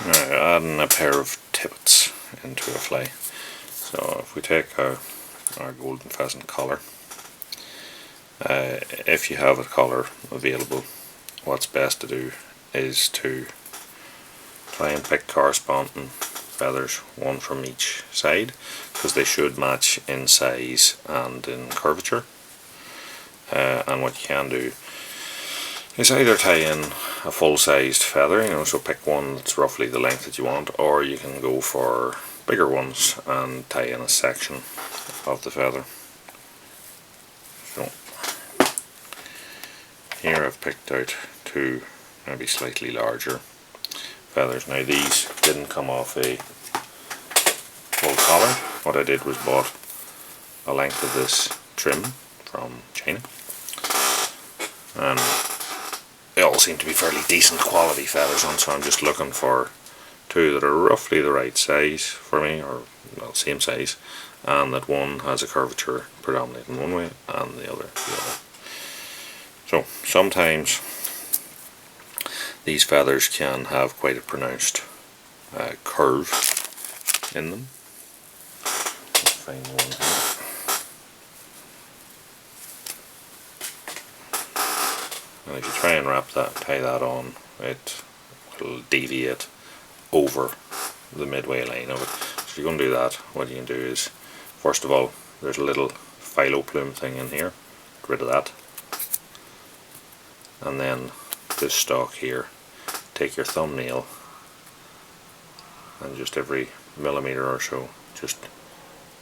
Now adding a pair of tippets into a fillet. So if we take our golden pheasant collar, if you have a collar available, what's best to do is to try and pick corresponding feathers, one from each side, because they should match in size and in curvature. And what you can do is either tie in a full-sized feather, so pick one that's roughly the length that you want, or you can go for bigger ones and tie in a section of the feather. So here I've picked out two maybe slightly larger feathers. Now these didn't come off a full collar. What I did was bought a length of this trim from China, and they all seem to be fairly decent quality feathers on, so I'm just looking for two that are roughly the right size for me, or well, same size, and that one has a curvature predominating one way and the other the other. So sometimes these feathers can have quite a pronounced curve in them. Let's find one here. And if you try and tie that on, it will deviate over the midway line of it. So if you're going to do that, what you can do is, first of all, there's a little phyllo plume thing in here, get rid of that. And then this stalk here, take your thumbnail and just every millimetre or so, just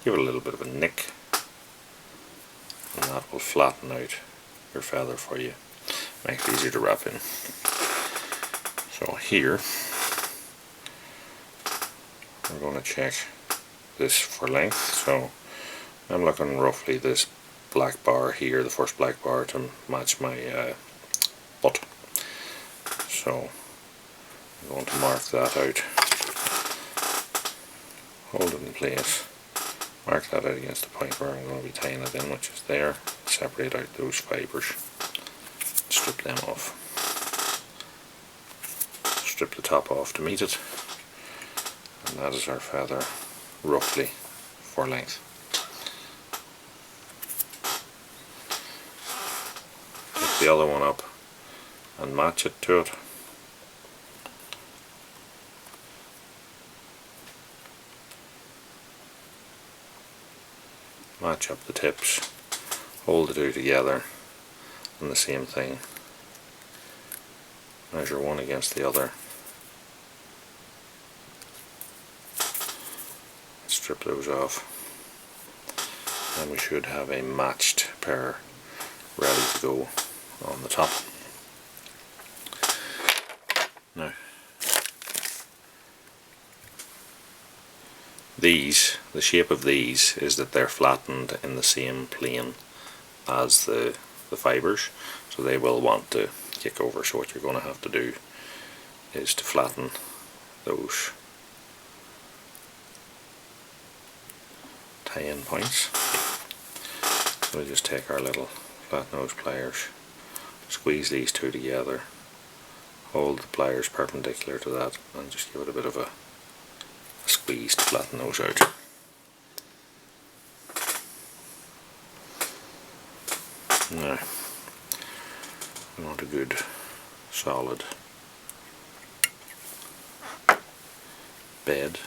give it a little bit of a nick, and that will flatten out your feather for you, make it easier to wrap in. So here we're going to check this for length. So I'm looking roughly this black bar here, the first black bar, to match my butt. So I'm going to mark that out, hold it in place, mark that out against the point where I'm going to be tying it in, which is there, separate out those fibres, strip them off, strip the top off to meet it, and that is our feather roughly for length. Take the other one up and match it to it. Match up the tips, hold the two together, and the same thing, measure one against the other, strip those off, and we should have a matched pair ready to go on the top. Now the shape of these is that they're flattened in the same plane as the fibres, so they will want to kick over. So what you're going to have to do is to flatten those tie-in points. So we'll just take our little flat nose pliers, squeeze these two together, hold the pliers perpendicular to that, and just give it a bit of a squeeze to flatten those out. Now we want a good solid bed,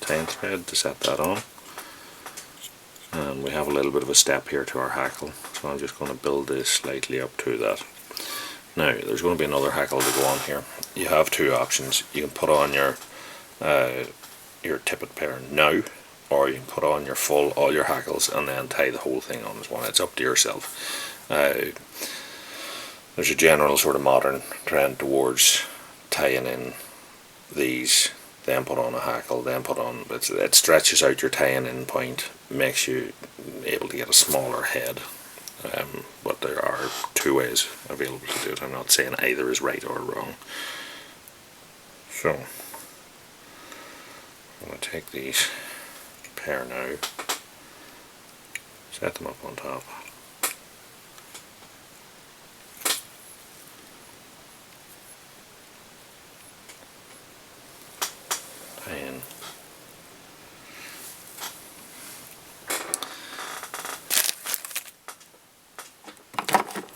tying thread to set that on, and we have a little bit of a step here to our hackle, so I'm just going to build this slightly up to that. Now there's going to be another hackle to go on here. You have two options. You can put on your tippet pair now, or you can put on all your hackles and then tie the whole thing on as one. It's up to yourself. There's a general sort of modern trend towards tying in these, then put on a hackle, then put on, it stretches out your tying in point, makes you able to get a smaller head. But there are two ways available to do it. I'm not saying either is right or wrong. So I'm going to take these pair now, set them up on top, in.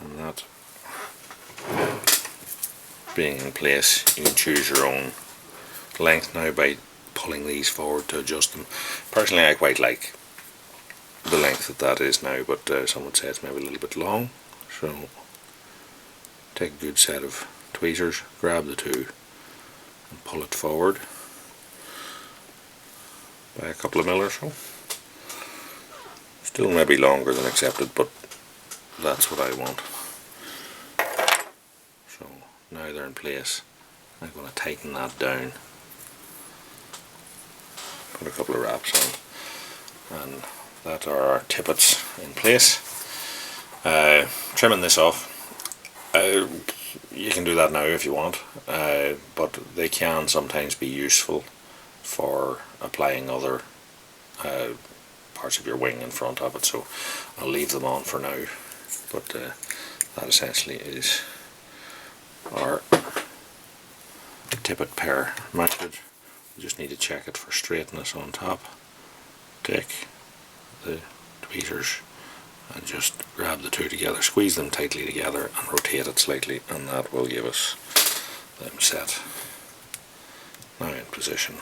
And that being in place, you can choose your own length now by pulling these forward to adjust them. Personally, I quite like the length that is now, but some would say it's maybe a little bit long. So take a good set of tweezers, grab the two and pull it forward by a couple of mil or so. Still maybe longer than accepted, but that's what I want. So now they're in place. I'm going to tighten that down, put a couple of wraps on, and that are our tippets in place. Trimming this off, you can do that now if you want, but they can sometimes be useful for applying other parts of your wing in front of it, so I'll leave them on for now. But that essentially is our tippet pair mounted. We just need to check it for straightness on top. Take the tweezers and just grab the two together, squeeze them tightly together and rotate it slightly, and that will give us them set. Now in position.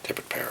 Tippet pair.